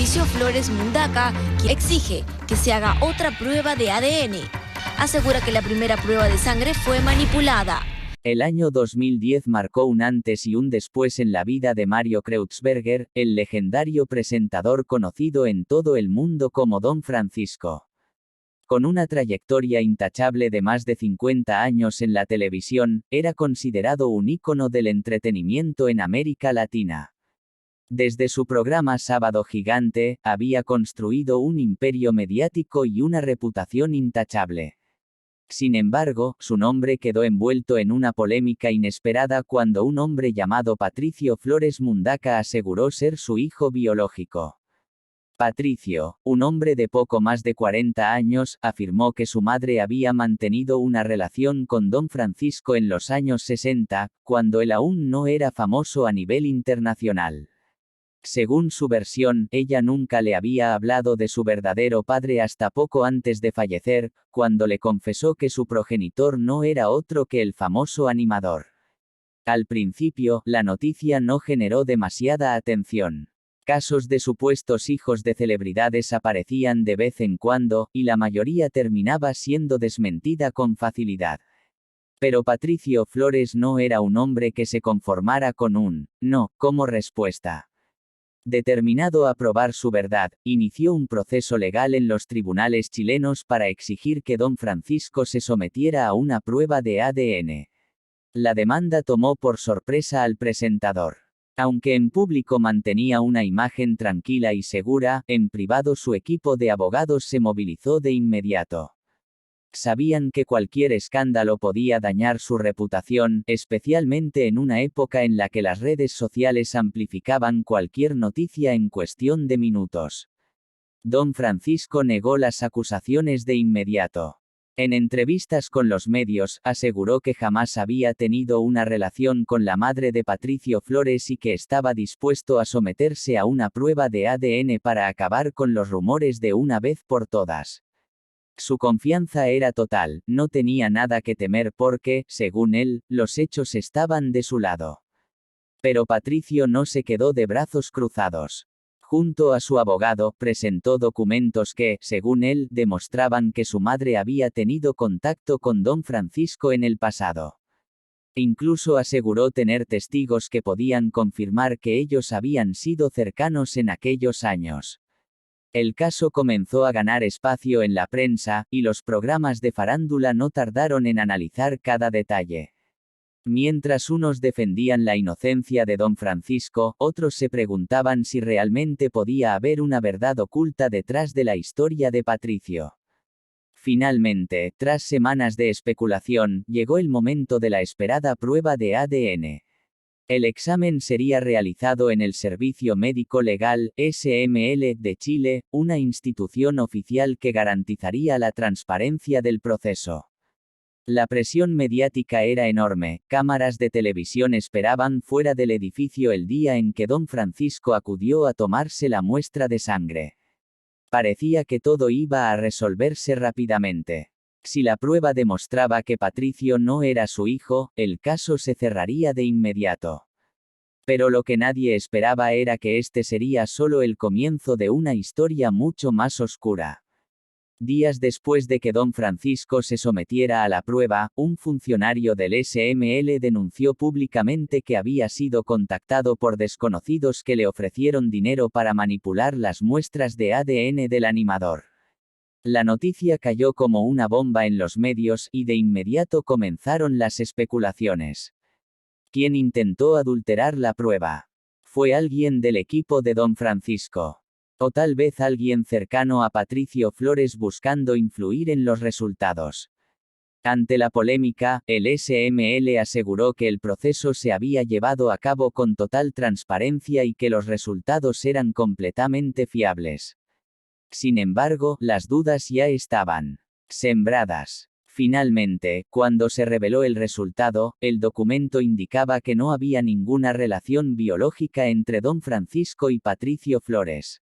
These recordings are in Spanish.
Patricio Flores Mundaca, que exige que se haga otra prueba de ADN. Asegura que la primera prueba de sangre fue manipulada. El año 2010 marcó un antes y un después en la vida de Mario Kreutzberger, el legendario presentador conocido en todo el mundo como Don Francisco. Con una trayectoria intachable de más de 50 años en la televisión, era considerado un ícono del entretenimiento en América Latina. Desde su programa Sábado Gigante, había construido un imperio mediático y una reputación intachable. Sin embargo, su nombre quedó envuelto en una polémica inesperada cuando un hombre llamado Patricio Flores Mundaca aseguró ser su hijo biológico. Patricio, un hombre de poco más de 40 años, afirmó que su madre había mantenido una relación con Don Francisco en los años 60, cuando él aún no era famoso a nivel internacional. Según su versión, ella nunca le había hablado de su verdadero padre hasta poco antes de fallecer, cuando le confesó que su progenitor no era otro que el famoso animador. Al principio, la noticia no generó demasiada atención. Casos de supuestos hijos de celebridades aparecían de vez en cuando, y la mayoría terminaba siendo desmentida con facilidad. Pero Patricio Flores no era un hombre que se conformara con un no como respuesta. Determinado a probar su verdad, inició un proceso legal en los tribunales chilenos para exigir que Don Francisco se sometiera a una prueba de ADN. La demanda tomó por sorpresa al presentador. Aunque en público mantenía una imagen tranquila y segura, en privado su equipo de abogados se movilizó de inmediato. Sabían que cualquier escándalo podía dañar su reputación, especialmente en una época en la que las redes sociales amplificaban cualquier noticia en cuestión de minutos. Don Francisco negó las acusaciones de inmediato. En entrevistas con los medios, aseguró que jamás había tenido una relación con la madre de Patricio Flores y que estaba dispuesto a someterse a una prueba de ADN para acabar con los rumores de una vez por todas. Su confianza era total, no tenía nada que temer porque, según él, los hechos estaban de su lado. Pero Patricio no se quedó de brazos cruzados. Junto a su abogado, presentó documentos que, según él, demostraban que su madre había tenido contacto con Don Francisco en el pasado. Incluso aseguró tener testigos que podían confirmar que ellos habían sido cercanos en aquellos años. El caso comenzó a ganar espacio en la prensa, y los programas de farándula no tardaron en analizar cada detalle. Mientras unos defendían la inocencia de Don Francisco, otros se preguntaban si realmente podía haber una verdad oculta detrás de la historia de Patricio. Finalmente, tras semanas de especulación, llegó el momento de la esperada prueba de ADN. El examen sería realizado en el Servicio Médico Legal, SML, de Chile, una institución oficial que garantizaría la transparencia del proceso. La presión mediática era enorme, cámaras de televisión esperaban fuera del edificio el día en que Don Francisco acudió a tomarse la muestra de sangre. Parecía que todo iba a resolverse rápidamente. Si la prueba demostraba que Patricio no era su hijo, el caso se cerraría de inmediato. Pero lo que nadie esperaba era que este sería solo el comienzo de una historia mucho más oscura. Días después de que Don Francisco se sometiera a la prueba, un funcionario del SML denunció públicamente que había sido contactado por desconocidos que le ofrecieron dinero para manipular las muestras de ADN del animador. La noticia cayó como una bomba en los medios, y de inmediato comenzaron las especulaciones. ¿Quién intentó adulterar la prueba? ¿Fue alguien del equipo de Don Francisco? ¿O tal vez alguien cercano a Patricio Flores buscando influir en los resultados? Ante la polémica, el SML aseguró que el proceso se había llevado a cabo con total transparencia y que los resultados eran completamente fiables. Sin embargo, las dudas ya estaban sembradas. Finalmente, cuando se reveló el resultado, el documento indicaba que no había ninguna relación biológica entre Don Francisco y Patricio Flores.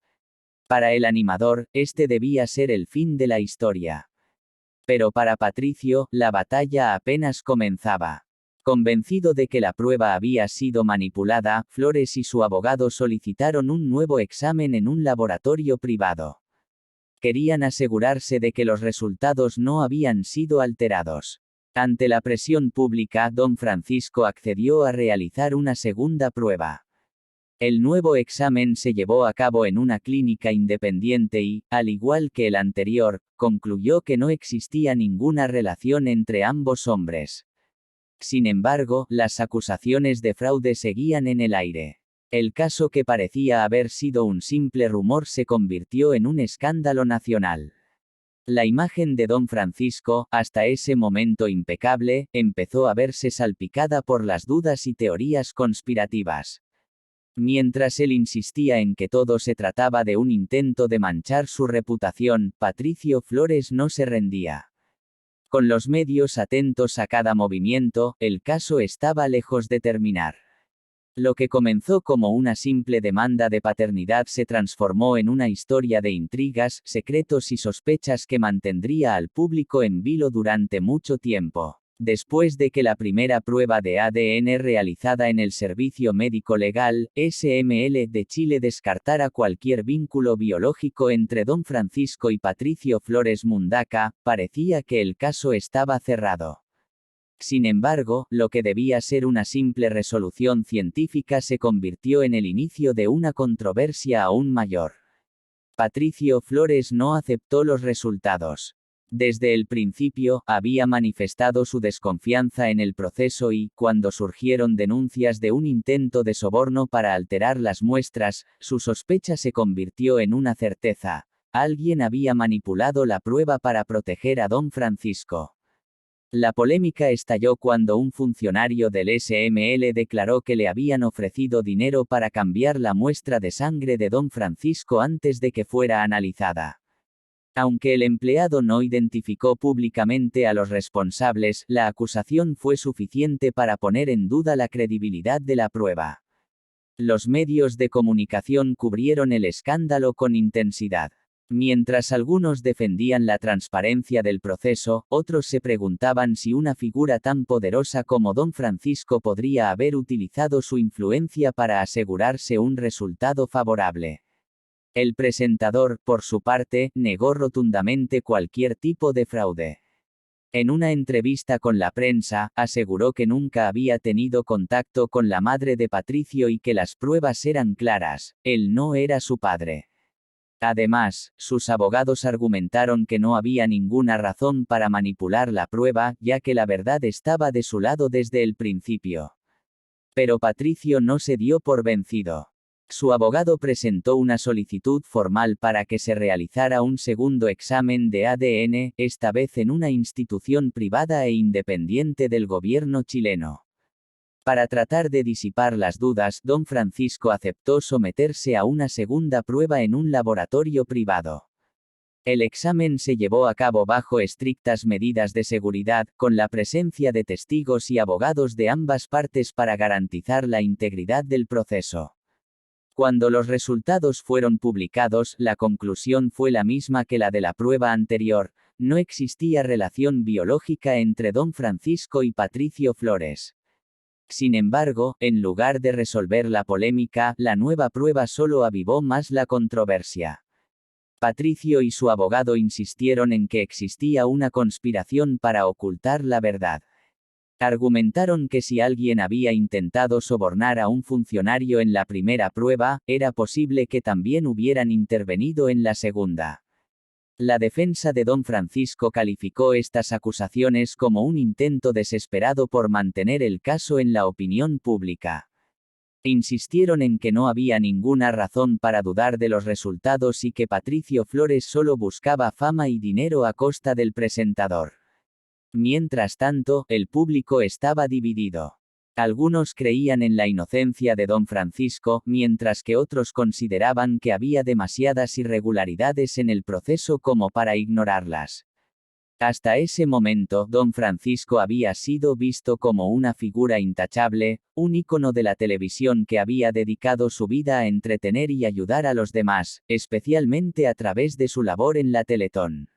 Para el animador, este debía ser el fin de la historia. Pero para Patricio, la batalla apenas comenzaba. Convencido de que la prueba había sido manipulada, Flores y su abogado solicitaron un nuevo examen en un laboratorio privado. Querían asegurarse de que los resultados no habían sido alterados. Ante la presión pública, don Francisco accedió a realizar una segunda prueba. El nuevo examen se llevó a cabo en una clínica independiente y, al igual que el anterior, concluyó que no existía ninguna relación entre ambos hombres. Sin embargo, las acusaciones de fraude seguían en el aire. El caso que parecía haber sido un simple rumor se convirtió en un escándalo nacional. La imagen de don Francisco, hasta ese momento impecable, empezó a verse salpicada por las dudas y teorías conspirativas. Mientras él insistía en que todo se trataba de un intento de manchar su reputación, Patricio Flores no se rendía. Con los medios atentos a cada movimiento, el caso estaba lejos de terminar. Lo que comenzó como una simple demanda de paternidad se transformó en una historia de intrigas, secretos y sospechas que mantendría al público en vilo durante mucho tiempo. Después de que la primera prueba de ADN realizada en el Servicio Médico Legal, SML de Chile descartara cualquier vínculo biológico entre don Francisco y Patricio Flores Mundaca, parecía que el caso estaba cerrado. Sin embargo, lo que debía ser una simple resolución científica se convirtió en el inicio de una controversia aún mayor. Patricio Flores no aceptó los resultados. Desde el principio, había manifestado su desconfianza en el proceso y, cuando surgieron denuncias de un intento de soborno para alterar las muestras, su sospecha se convirtió en una certeza. Alguien había manipulado la prueba para proteger a don Francisco. La polémica estalló cuando un funcionario del SML declaró que le habían ofrecido dinero para cambiar la muestra de sangre de don Francisco antes de que fuera analizada. Aunque el empleado no identificó públicamente a los responsables, la acusación fue suficiente para poner en duda la credibilidad de la prueba. Los medios de comunicación cubrieron el escándalo con intensidad. Mientras algunos defendían la transparencia del proceso, otros se preguntaban si una figura tan poderosa como don Francisco podría haber utilizado su influencia para asegurarse un resultado favorable. El presentador, por su parte, negó rotundamente cualquier tipo de fraude. En una entrevista con la prensa, aseguró que nunca había tenido contacto con la madre de Patricio y que las pruebas eran claras, él no era su padre. Además, sus abogados argumentaron que no había ninguna razón para manipular la prueba, ya que la verdad estaba de su lado desde el principio. Pero Patricio no se dio por vencido. Su abogado presentó una solicitud formal para que se realizara un segundo examen de ADN, esta vez en una institución privada e independiente del gobierno chileno. Para tratar de disipar las dudas, don Francisco aceptó someterse a una segunda prueba en un laboratorio privado. El examen se llevó a cabo bajo estrictas medidas de seguridad, con la presencia de testigos y abogados de ambas partes para garantizar la integridad del proceso. Cuando los resultados fueron publicados, la conclusión fue la misma que la de la prueba anterior: no existía relación biológica entre don Francisco y Patricio Flores. Sin embargo, en lugar de resolver la polémica, la nueva prueba solo avivó más la controversia. Patricio y su abogado insistieron en que existía una conspiración para ocultar la verdad. Argumentaron que si alguien había intentado sobornar a un funcionario en la primera prueba, era posible que también hubieran intervenido en la segunda. La defensa de don Francisco calificó estas acusaciones como un intento desesperado por mantener el caso en la opinión pública. Insistieron en que no había ninguna razón para dudar de los resultados y que Patricio Flores solo buscaba fama y dinero a costa del presentador. Mientras tanto, el público estaba dividido. Algunos creían en la inocencia de don Francisco, mientras que otros consideraban que había demasiadas irregularidades en el proceso como para ignorarlas. Hasta ese momento, don Francisco había sido visto como una figura intachable, un ícono de la televisión que había dedicado su vida a entretener y ayudar a los demás, especialmente a través de su labor en la Teletón.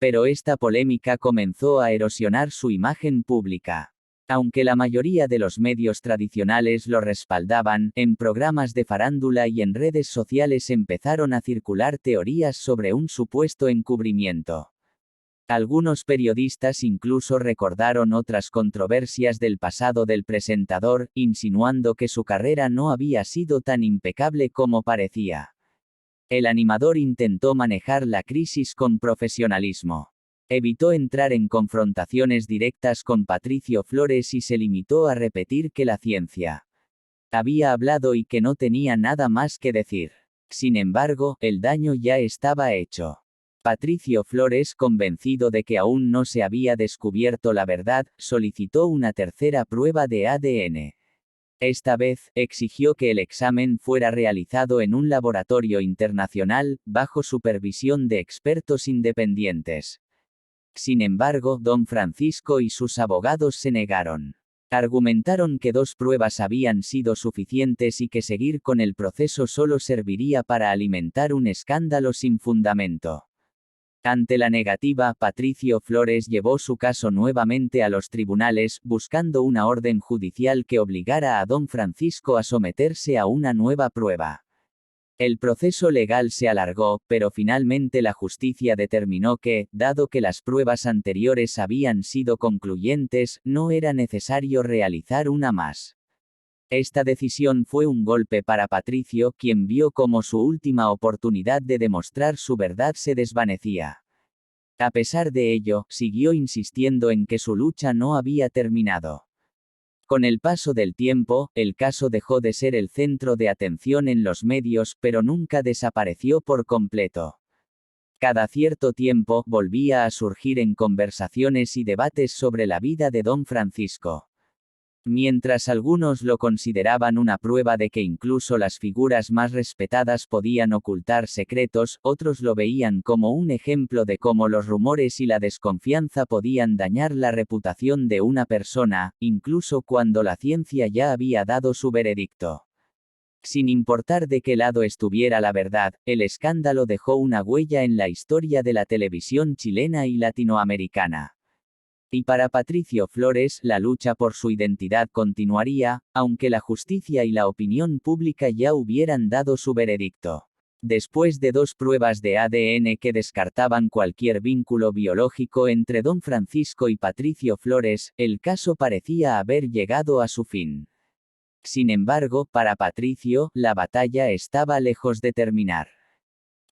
Pero esta polémica comenzó a erosionar su imagen pública. Aunque la mayoría de los medios tradicionales lo respaldaban, en programas de farándula y en redes sociales empezaron a circular teorías sobre un supuesto encubrimiento. Algunos periodistas incluso recordaron otras controversias del pasado del presentador, insinuando que su carrera no había sido tan impecable como parecía. El animador intentó manejar la crisis con profesionalismo. Evitó entrar en confrontaciones directas con Patricio Flores y se limitó a repetir que la ciencia había hablado y que no tenía nada más que decir. Sin embargo, el daño ya estaba hecho. Patricio Flores, convencido de que aún no se había descubierto la verdad, solicitó una tercera prueba de ADN. Esta vez, exigió que el examen fuera realizado en un laboratorio internacional, bajo supervisión de expertos independientes. Sin embargo, don Francisco y sus abogados se negaron. Argumentaron que 2 pruebas habían sido suficientes y que seguir con el proceso solo serviría para alimentar un escándalo sin fundamento. Ante la negativa, Patricio Flores llevó su caso nuevamente a los tribunales, buscando una orden judicial que obligara a don Francisco a someterse a una nueva prueba. El proceso legal se alargó, pero finalmente la justicia determinó que, dado que las pruebas anteriores habían sido concluyentes, no era necesario realizar una más. Esta decisión fue un golpe para Patricio, quien vio cómo su última oportunidad de demostrar su verdad se desvanecía. A pesar de ello, siguió insistiendo en que su lucha no había terminado. Con el paso del tiempo, el caso dejó de ser el centro de atención en los medios, pero nunca desapareció por completo. Cada cierto tiempo, volvía a surgir en conversaciones y debates sobre la vida de don Francisco. Mientras algunos lo consideraban una prueba de que incluso las figuras más respetadas podían ocultar secretos, otros lo veían como un ejemplo de cómo los rumores y la desconfianza podían dañar la reputación de una persona, incluso cuando la ciencia ya había dado su veredicto. Sin importar de qué lado estuviera la verdad, el escándalo dejó una huella en la historia de la televisión chilena y latinoamericana. Y para Patricio Flores, la lucha por su identidad continuaría, aunque la justicia y la opinión pública ya hubieran dado su veredicto. Después de 2 pruebas de ADN que descartaban cualquier vínculo biológico entre don Francisco y Patricio Flores, el caso parecía haber llegado a su fin. Sin embargo, para Patricio, la batalla estaba lejos de terminar.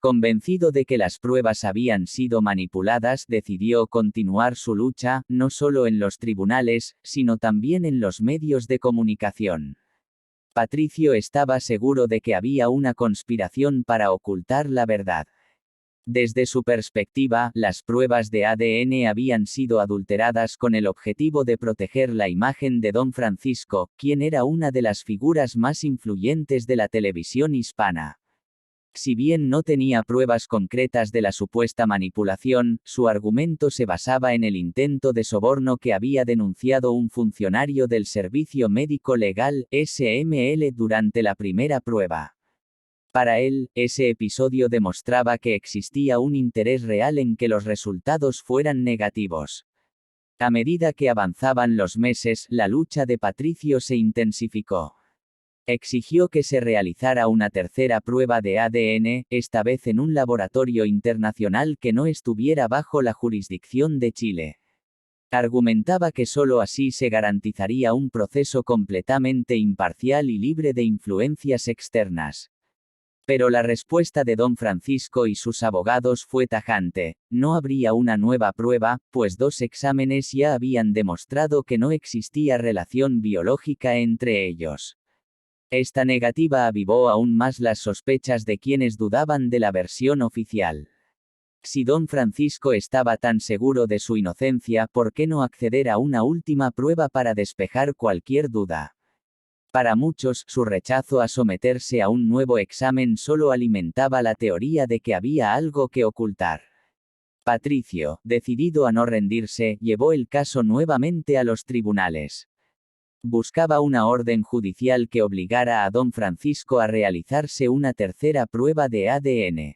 Convencido de que las pruebas habían sido manipuladas, decidió continuar su lucha, no solo en los tribunales, sino también en los medios de comunicación. Patricio estaba seguro de que había una conspiración para ocultar la verdad. Desde su perspectiva, las pruebas de ADN habían sido adulteradas con el objetivo de proteger la imagen de don Francisco, quien era una de las figuras más influyentes de la televisión hispana. Si bien no tenía pruebas concretas de la supuesta manipulación, su argumento se basaba en el intento de soborno que había denunciado un funcionario del Servicio Médico Legal, SML, durante la primera prueba. Para él, ese episodio demostraba que existía un interés real en que los resultados fueran negativos. A medida que avanzaban los meses, la lucha de Patricio se intensificó. Exigió que se realizara una tercera prueba de ADN, esta vez en un laboratorio internacional que no estuviera bajo la jurisdicción de Chile. Argumentaba que solo así se garantizaría un proceso completamente imparcial y libre de influencias externas. Pero la respuesta de don Francisco y sus abogados fue tajante: no habría una nueva prueba, pues 2 exámenes ya habían demostrado que no existía relación biológica entre ellos. Esta negativa avivó aún más las sospechas de quienes dudaban de la versión oficial. Si don Francisco estaba tan seguro de su inocencia, ¿por qué no acceder a una última prueba para despejar cualquier duda? Para muchos, su rechazo a someterse a un nuevo examen solo alimentaba la teoría de que había algo que ocultar. Patricio, decidido a no rendirse, llevó el caso nuevamente a los tribunales. Buscaba una orden judicial que obligara a don Francisco a realizarse una tercera prueba de ADN.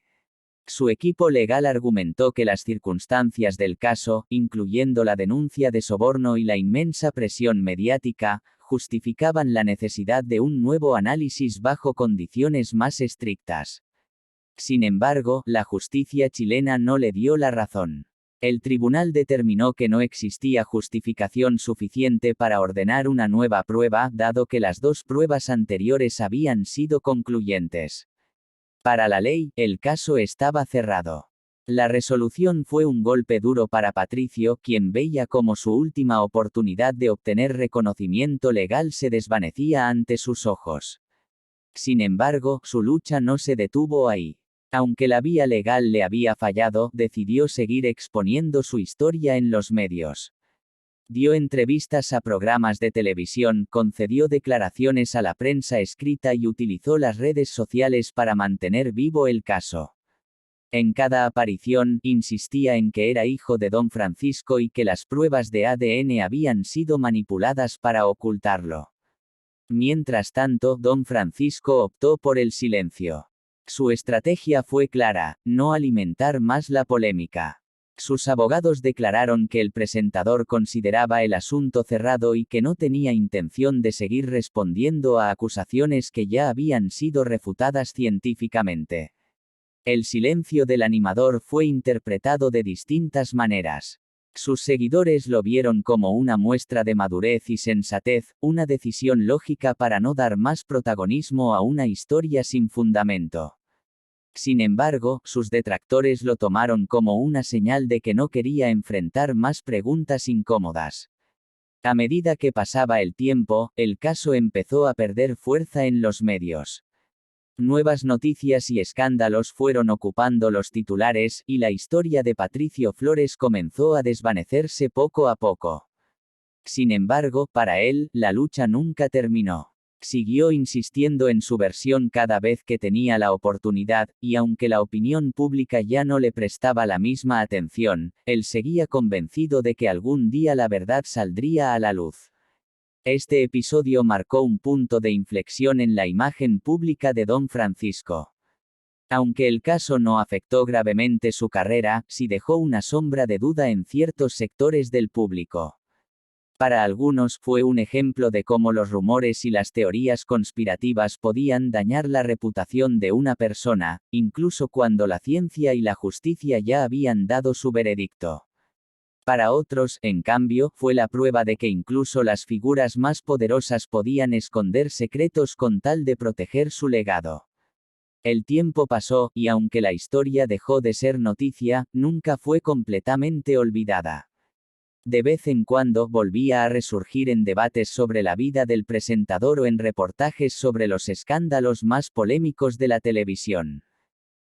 Su equipo legal argumentó que las circunstancias del caso, incluyendo la denuncia de soborno y la inmensa presión mediática, justificaban la necesidad de un nuevo análisis bajo condiciones más estrictas. Sin embargo, la justicia chilena no le dio la razón. El tribunal determinó que no existía justificación suficiente para ordenar una nueva prueba, dado que las dos pruebas anteriores habían sido concluyentes. Para la ley, el caso estaba cerrado. La resolución fue un golpe duro para Patricio, quien veía como su última oportunidad de obtener reconocimiento legal se desvanecía ante sus ojos. Sin embargo, su lucha no se detuvo ahí. Aunque la vía legal le había fallado, decidió seguir exponiendo su historia en los medios. Dio entrevistas a programas de televisión, concedió declaraciones a la prensa escrita y utilizó las redes sociales para mantener vivo el caso. En cada aparición, insistía en que era hijo de don Francisco y que las pruebas de ADN habían sido manipuladas para ocultarlo. Mientras tanto, don Francisco optó por el silencio. Su estrategia fue clara: no alimentar más la polémica. Sus abogados declararon que el presentador consideraba el asunto cerrado y que no tenía intención de seguir respondiendo a acusaciones que ya habían sido refutadas científicamente. El silencio del animador fue interpretado de distintas maneras. Sus seguidores lo vieron como una muestra de madurez y sensatez, una decisión lógica para no dar más protagonismo a una historia sin fundamento. Sin embargo, sus detractores lo tomaron como una señal de que no quería enfrentar más preguntas incómodas. A medida que pasaba el tiempo, el caso empezó a perder fuerza en los medios. Nuevas noticias y escándalos fueron ocupando los titulares, y la historia de Patricio Flores comenzó a desvanecerse poco a poco. Sin embargo, para él, la lucha nunca terminó. Siguió insistiendo en su versión cada vez que tenía la oportunidad, y aunque la opinión pública ya no le prestaba la misma atención, él seguía convencido de que algún día la verdad saldría a la luz. Este episodio marcó un punto de inflexión en la imagen pública de don Francisco. Aunque el caso no afectó gravemente su carrera, sí dejó una sombra de duda en ciertos sectores del público. Para algunos fue un ejemplo de cómo los rumores y las teorías conspirativas podían dañar la reputación de una persona, incluso cuando la ciencia y la justicia ya habían dado su veredicto. Para otros, en cambio, fue la prueba de que incluso las figuras más poderosas podían esconder secretos con tal de proteger su legado. El tiempo pasó, y aunque la historia dejó de ser noticia, nunca fue completamente olvidada. De vez en cuando volvía a resurgir en debates sobre la vida del presentador o en reportajes sobre los escándalos más polémicos de la televisión.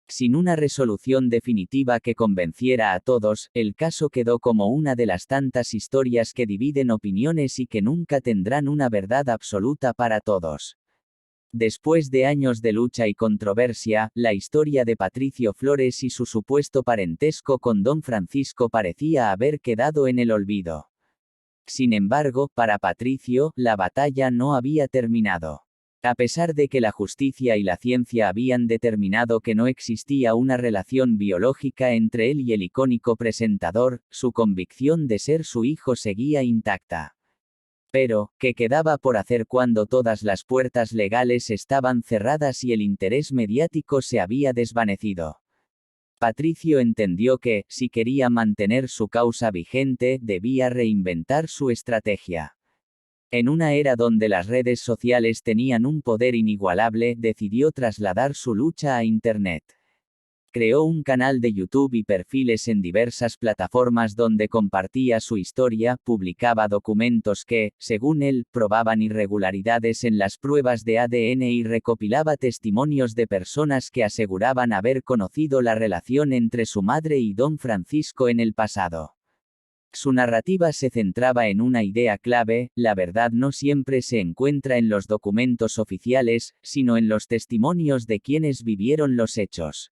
Sin una resolución definitiva que convenciera a todos, el caso quedó como una de las tantas historias que dividen opiniones y que nunca tendrán una verdad absoluta para todos. Después de años de lucha y controversia, la historia de Patricio Flores y su supuesto parentesco con don Francisco parecía haber quedado en el olvido. Sin embargo, para Patricio, la batalla no había terminado. A pesar de que la justicia y la ciencia habían determinado que no existía una relación biológica entre él y el icónico presentador, su convicción de ser su hijo seguía intacta. Pero, ¿qué quedaba por hacer cuando todas las puertas legales estaban cerradas y el interés mediático se había desvanecido? Patricio entendió que, si quería mantener su causa vigente, debía reinventar su estrategia. En una era donde las redes sociales tenían un poder inigualable, decidió trasladar su lucha a Internet. Creó un canal de YouTube y perfiles en diversas plataformas donde compartía su historia, publicaba documentos que, según él, probaban irregularidades en las pruebas de ADN y recopilaba testimonios de personas que aseguraban haber conocido la relación entre su madre y don Francisco en el pasado. Su narrativa se centraba en una idea clave: la verdad no siempre se encuentra en los documentos oficiales, sino en los testimonios de quienes vivieron los hechos.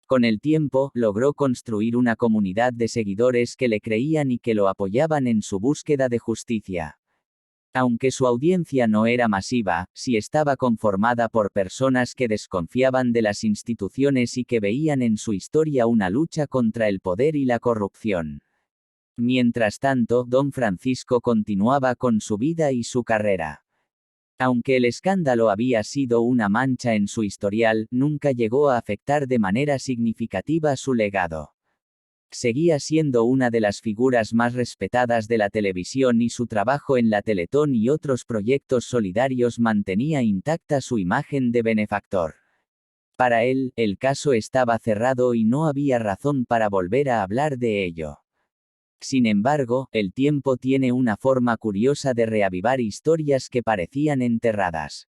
Con el tiempo, logró construir una comunidad de seguidores que le creían y que lo apoyaban en su búsqueda de justicia. Aunque su audiencia no era masiva, sí estaba conformada por personas que desconfiaban de las instituciones y que veían en su historia una lucha contra el poder y la corrupción. Mientras tanto, Don Francisco continuaba con su vida y su carrera. Aunque el escándalo había sido una mancha en su historial, nunca llegó a afectar de manera significativa su legado. Seguía siendo una de las figuras más respetadas de la televisión y su trabajo en la Teletón y otros proyectos solidarios mantenía intacta su imagen de benefactor. Para él, el caso estaba cerrado y no había razón para volver a hablar de ello. Sin embargo, el tiempo tiene una forma curiosa de reavivar historias que parecían enterradas.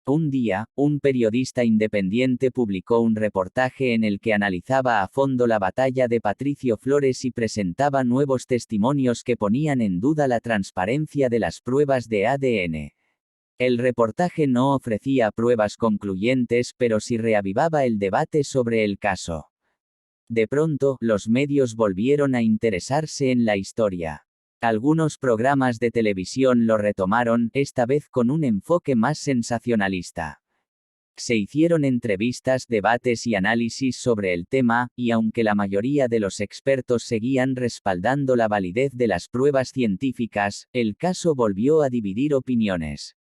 Un día, un periodista independiente publicó un reportaje en el que analizaba a fondo la batalla de Patricio Flores y presentaba nuevos testimonios que ponían en duda la transparencia de las pruebas de ADN. El reportaje no ofrecía pruebas concluyentes, pero sí reavivaba el debate sobre el caso. De pronto, los medios volvieron a interesarse en la historia. Algunos programas de televisión lo retomaron, esta vez con un enfoque más sensacionalista. Se hicieron entrevistas, debates y análisis sobre el tema, y aunque la mayoría de los expertos seguían respaldando la validez de las pruebas científicas, el caso volvió a dividir opiniones.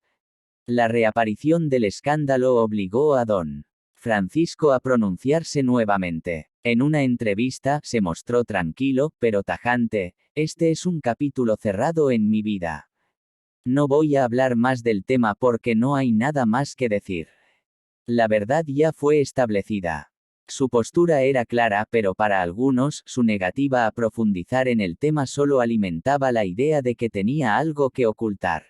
La reaparición del escándalo obligó a Don Francisco a pronunciarse nuevamente. En una entrevista, se mostró tranquilo, pero tajante: "Este es un capítulo cerrado en mi vida. No voy a hablar más del tema porque no hay nada más que decir. La verdad ya fue establecida". Su postura era clara, pero para algunos, su negativa a profundizar en el tema solo alimentaba la idea de que tenía algo que ocultar.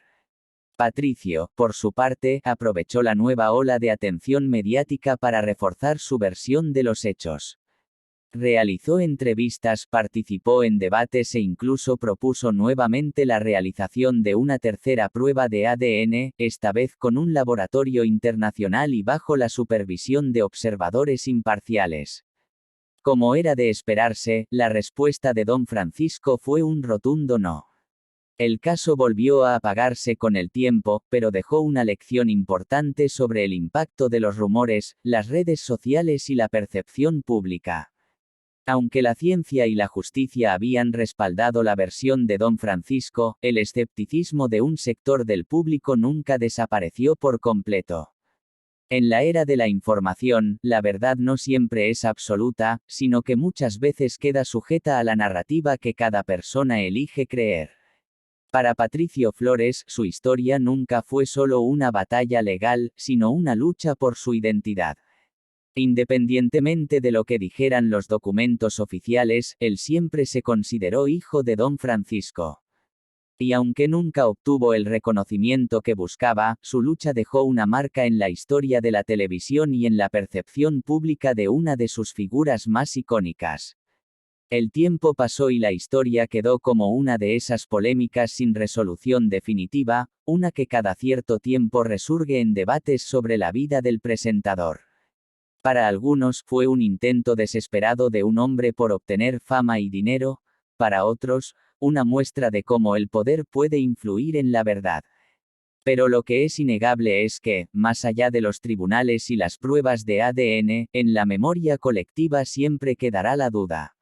Patricio, por su parte, aprovechó la nueva ola de atención mediática para reforzar su versión de los hechos. Realizó entrevistas, participó en debates e incluso propuso nuevamente la realización de una tercera prueba de ADN, esta vez con un laboratorio internacional y bajo la supervisión de observadores imparciales. Como era de esperarse, la respuesta de Don Francisco fue un rotundo no. El caso volvió a apagarse con el tiempo, pero dejó una lección importante sobre el impacto de los rumores, las redes sociales y la percepción pública. Aunque la ciencia y la justicia habían respaldado la versión de Don Francisco, el escepticismo de un sector del público nunca desapareció por completo. En la era de la información, la verdad no siempre es absoluta, sino que muchas veces queda sujeta a la narrativa que cada persona elige creer. Para Patricio Flores, su historia nunca fue solo una batalla legal, sino una lucha por su identidad. Independientemente de lo que dijeran los documentos oficiales, él siempre se consideró hijo de Don Francisco. Y aunque nunca obtuvo el reconocimiento que buscaba, su lucha dejó una marca en la historia de la televisión y en la percepción pública de una de sus figuras más icónicas. El tiempo pasó y la historia quedó como una de esas polémicas sin resolución definitiva, una que cada cierto tiempo resurge en debates sobre la vida del presentador. Para algunos, fue un intento desesperado de un hombre por obtener fama y dinero; para otros, una muestra de cómo el poder puede influir en la verdad. Pero lo que es innegable es que, más allá de los tribunales y las pruebas de ADN, en la memoria colectiva siempre quedará la duda.